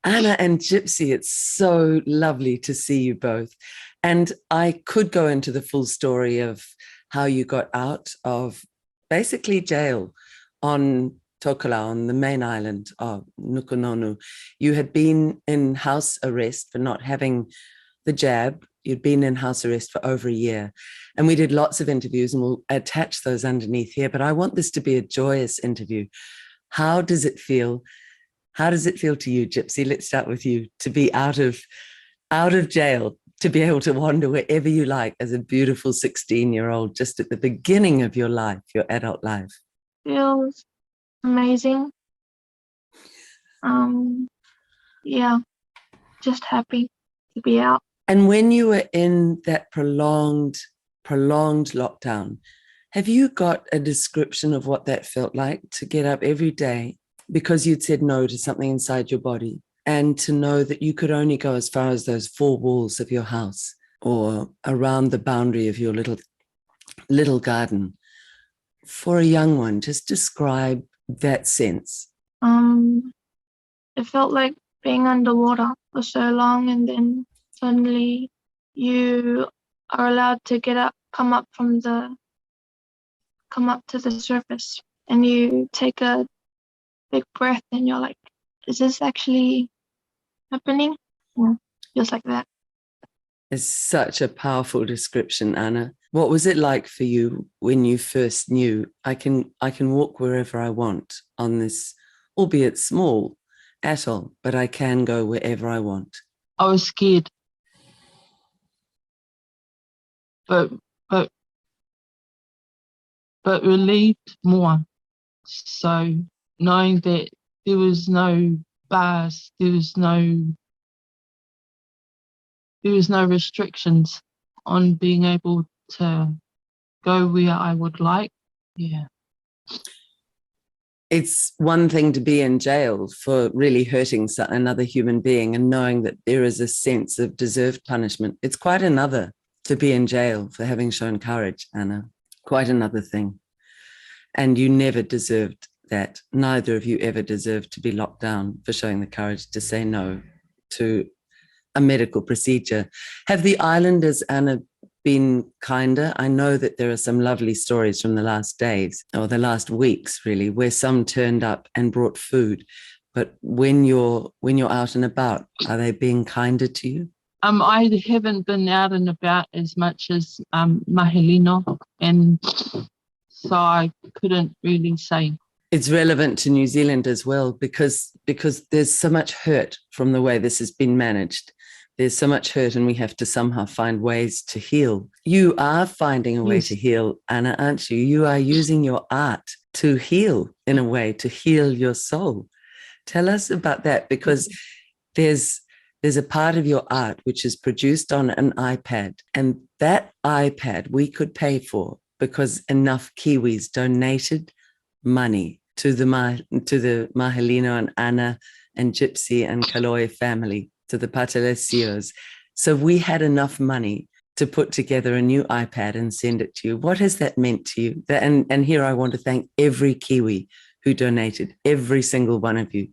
Anna and Jipsy, it's so lovely to see you both. And I could go into the full story of how you got out of basically jail on Tokelau, on the main island of Nukunonu. You had been in house arrest for not having the jab. You'd been in house arrest for over a year. And we did lots of interviews, and we'll attach those underneath here. But I want this to be a joyous interview. How does it feel? How does it feel to you, Jipsy? Let's start with you, to be out of jail, to be able to wander wherever you like as a beautiful 16-year-old, just at the beginning of your life, your adult life. Feels amazing. Yeah, just happy to be out. And when you were in that prolonged lockdown, have you got a description of what that felt like, to get up every day because you'd said no to something inside your body, and to know that you could only go as far as those four walls of your house or around the boundary of your little garden? For a young one, just describe that sense. It felt like being underwater for so long, and then suddenly you are allowed to get up, come up to the surface, and you take a big breath, and you're like, is this actually happening? Yeah, just like that. It's such a powerful description, Anna. What was it like for you when you first knew, I can walk wherever I want on this, albeit small atoll, but I can go wherever I want? I was scared, but relieved more. So knowing that there was no bars, there was no restrictions on being able to go where I would like. Yeah. It's one thing to be in jail for really hurting another human being and knowing that there is a sense of deserved punishment. It's quite another to be in jail for having shown courage, Anna. Quite another thing. And you never deserved that. Neither of you ever deserved to be locked down for showing the courage to say no to a medical procedure. Have the islanders, Anna, been kinder? I know that there are some lovely stories from the last days, or the last weeks really, where some turned up and brought food. But when you're out and about, are they being kinder to you? I haven't been out and about as much as Mahelino, and so I couldn't really say. It's relevant to New Zealand as well, because there's so much hurt from the way this has been managed. There's so much hurt, and we have to somehow find ways to heal. You are finding a way to heal, Anna, aren't you? You are using your art to heal, in a way, to heal your soul. Tell us about that, because there's a part of your art which is produced on an iPad, and that iPad we could pay for because enough Kiwis donated money to the Mahelino and Anna and Jipsy and Kaloi family, to the Patelesios. So we had enough money to put together a new iPad and send it to you. What has that meant to you? And here I want to thank every Kiwi who donated, every single one of you.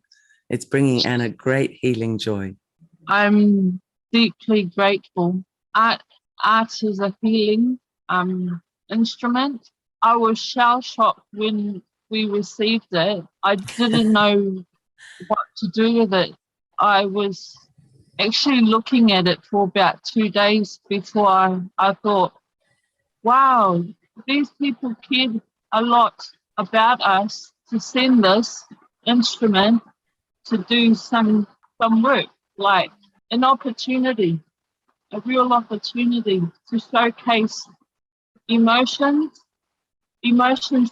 It's bringing Anna great healing joy. I'm deeply grateful. Art is a healing instrument. I was shell-shocked when we received it. I didn't know what to do with it. I was actually looking at it for about 2 days before I thought, wow, these people cared a lot about us to send this instrument to do some work, like an opportunity, a real opportunity to showcase emotions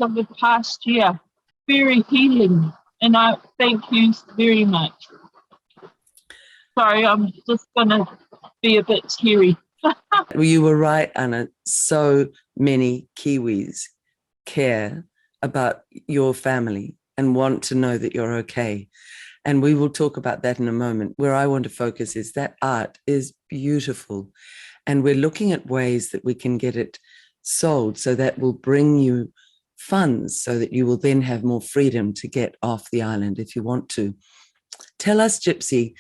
of the past year. Very healing, and I thank you very much. Sorry, I'm just going to be a bit teary. Well, you were right, Anna. So many Kiwis care about your family and want to know that you're okay. And we will talk about that in a moment. Where I want to focus is that art is beautiful. And we're looking at ways that we can get it sold, so that will bring you funds, so that you will then have more freedom to get off the island if you want to. Tell us, Jipsy,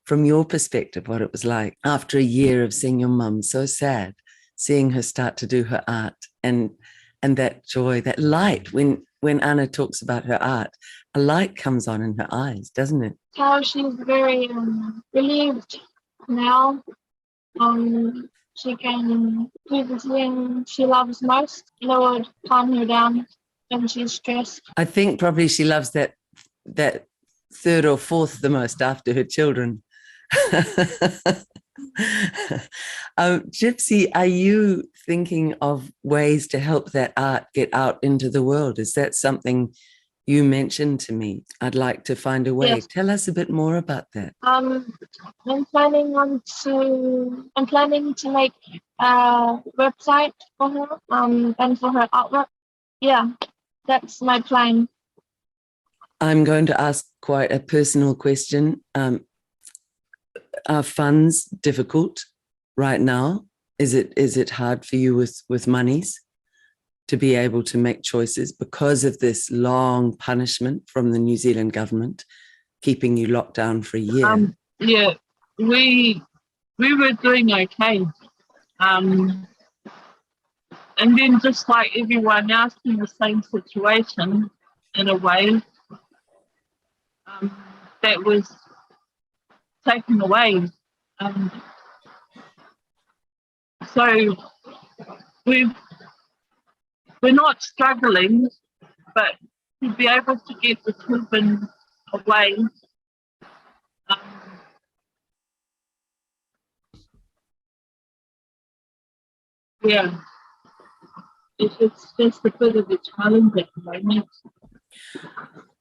from your perspective, what it was like after a year of seeing your mum so sad, seeing her start to do her art, and that joy, that light. When Anna talks about her art, a light comes on in her eyes, doesn't it? So she's very relieved now. She can do the thing she loves most. It would calm her down when she's stressed. I think probably she loves that third or fourth the most after her children. Jipsy, are you thinking of ways to help that art get out into the world? Is that something you mentioned to me? I'd like to find a way. Yes. Tell us a bit more about that. I'm planning to make a website for her and for her artwork. Yeah, that's my plan. I'm going to ask quite a personal question. Are funds difficult right now? Is it hard for you with monies to be able to make choices because of this long punishment from the New Zealand government, keeping you locked down for a year? Yeah, we were doing okay. And then just like everyone else in the same situation, in a way, that was taken away. So we're not struggling, but to be able to get the children away, yeah, it's just a bit of a challenge at the moment.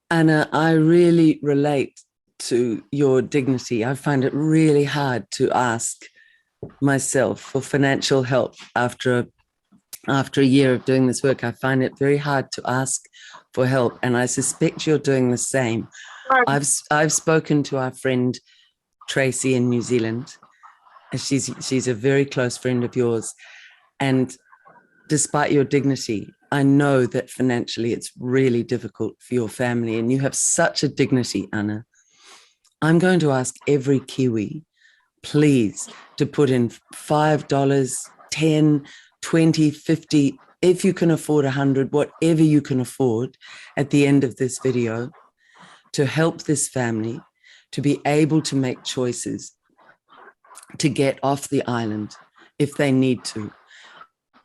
Anna, I really relate to your dignity. I find it really hard to ask myself for financial help after a year of doing this work. I find it very hard to ask for help, and I suspect you're doing the same. I've spoken to our friend Tracy in New Zealand. She's a very close friend of yours, and despite your dignity, I know that financially it's really difficult for your family, and you have such a dignity, Anna. I'm going to ask every Kiwi, please, to put in $5, 10, 20, 50, if you can afford 100, whatever you can afford at the end of this video, to help this family to be able to make choices to get off the island if they need to.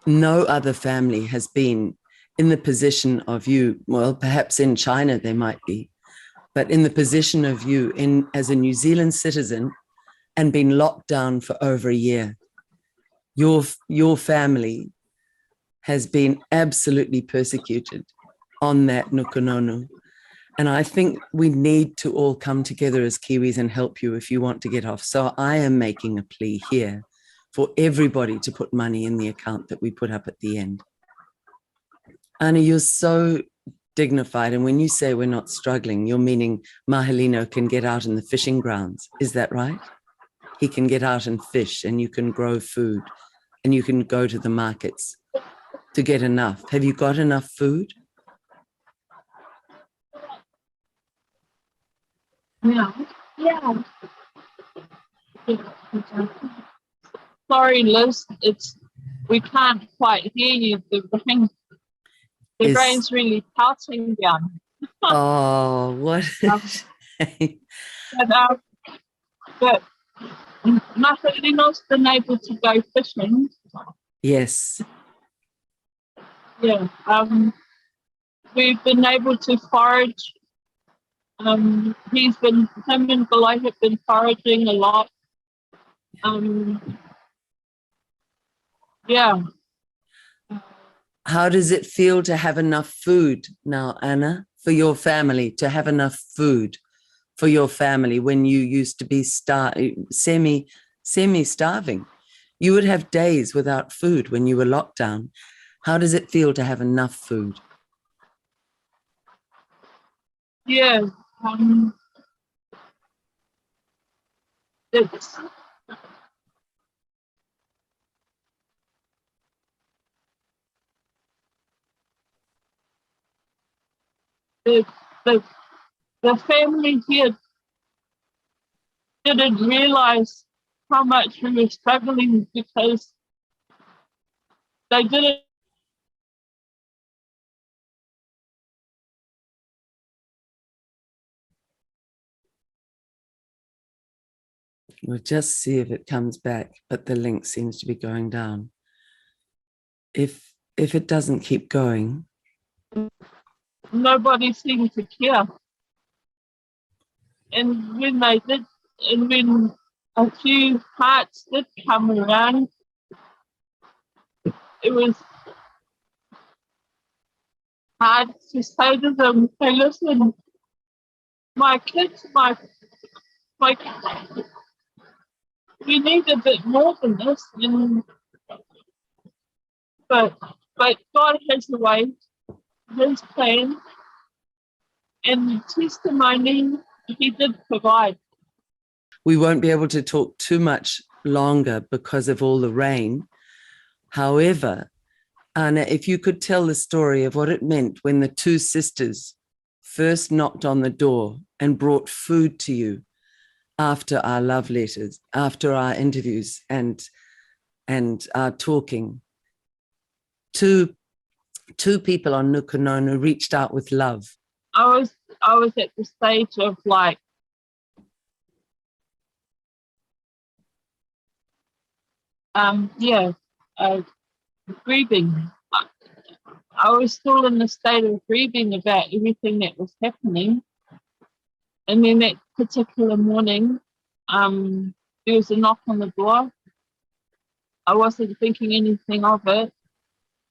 No other family has been in the position of you. Well, perhaps in China they might be, but in the position of you as a New Zealand citizen and been locked down for over a year. Your family has been absolutely persecuted on that nukunono. And I think we need to all come together as Kiwis and help you if you want to get off. So I am making a plea here for everybody to put money in the account that we put up at the end. Anna, you're so dignified. And when you say we're not struggling, you're meaning Mahalino can get out in the fishing grounds. Is that right? He can get out and fish, and you can grow food, and you can go to the markets to get enough. Have you got enough food? Yeah. Sorry, Liz, we can't quite hear you. The rain's really pelting down. Oh, what a shame. But Mahalino's been able to go fishing. Yes. Yeah. We've been able to forage. Him and Belay have been foraging a lot. Yeah. How does it feel to have enough food now, Anna, for your family, to have enough food for your family when you used to be semi-starving? You would have days without food when you were locked down. How does it feel to have enough food? Yeah. It's the family here didn't realize how much we were struggling because they didn't. We'll just see if it comes back, but the link seems to be going down. If it doesn't keep going, Nobody seemed to care. And when they did, and when a few hearts did come around, it was hard to say to them, hey, listen, my kids, my we need a bit more than this. And, but God has a way, his plan, and testimony, he did provide. we won't be able to talk too much longer because of all the rain. However, Anna, if you could tell the story of what it meant when the two sisters first knocked on the door and brought food to you after our love letters, after our interviews and our talking. Two people on Nukunonu reached out with love. I was at the stage of like, grieving. I was still in the state of grieving about everything that was happening. And then that particular morning, there was a knock on the door. I wasn't thinking anything of it,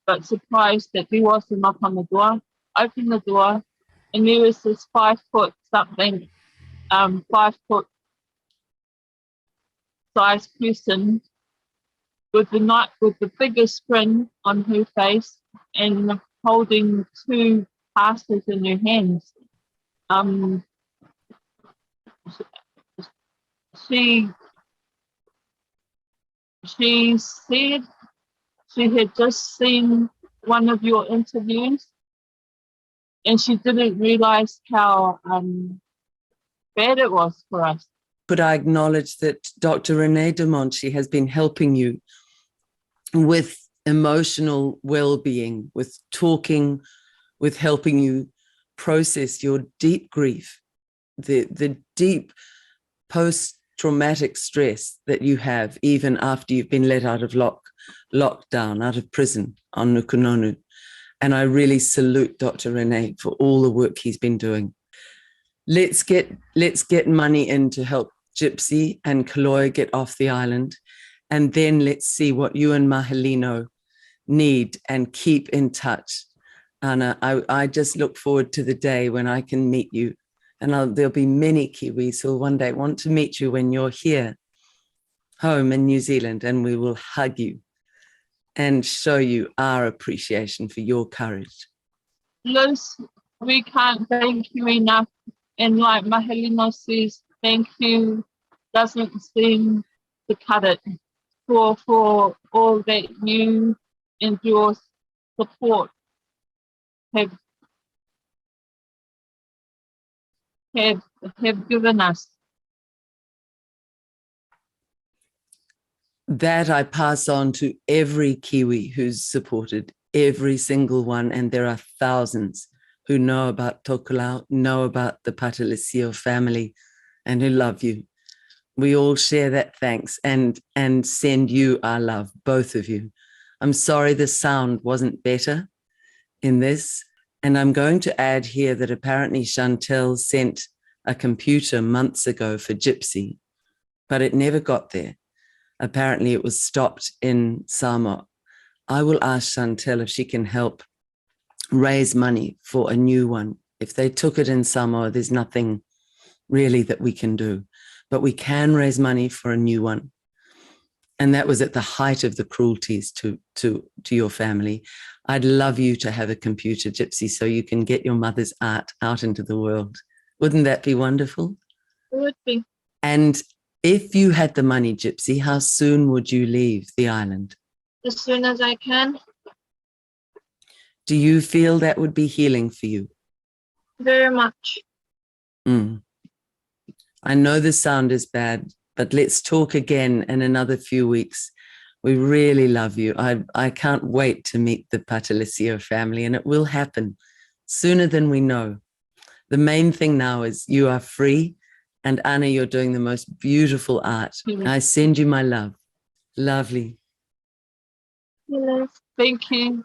but surprised that there was a knock on the door. Opened the door, and there was this 5 foot something, 5 foot size person with the biggest grin on her face and holding 2 passes in her hands. She said she had just seen one of your interviews and she didn't realize how bad it was for us. Could I acknowledge that Dr. Renee De Monte has been helping you with emotional well-being, with talking, with helping you process your deep grief, the deep post-traumatic stress that you have even after you've been let out of lockdown, out of prison on Nukunonu. And I really salute Dr. Renee for all the work he's been doing. Let's get money in to help Jipsy and Kaloi get off the island. And then let's see what you and Mahalino need and keep in touch. Anna, I just look forward to the day when I can meet you. And there'll be many Kiwis who will one day want to meet you when you're here, home in New Zealand, and we will hug you and show you our appreciation for your courage. Liz, we can't thank you enough. And like Mahalino says, thank you doesn't seem to cut it for all that you and your support have given us. That I pass on to every Kiwi who's supported, every single one, and there are thousands who know about Tokelau, know about the Patelesio family, and who love you. We all share that thanks and send you our love, both of you. I'm sorry the sound wasn't better in this. And I'm going to add here that apparently Chantel sent a computer months ago for Jipsy, but it never got there. Apparently it was stopped in Samoa. I will ask Chantel if she can help raise money for a new one. If they took it in Samoa, there's nothing really that we can do, but we can raise money for a new one. And that was at the height of the cruelties to your family. I'd love you to have a computer, Jipsy, so you can get your mother's art out into the world. Wouldn't that be wonderful? It would be. And if you had the money, Jipsy, how soon would you leave the island? As soon as I can. Do you feel that would be healing for you? Very much. I know the sound is bad, but let's talk again in another few weeks. We really love you. I can't wait to meet the Patelesio family, and it will happen sooner than we know. The main thing now is you are free, and Anna, you're doing the most beautiful art. I send you my love. Lovely. Yes. Thank you.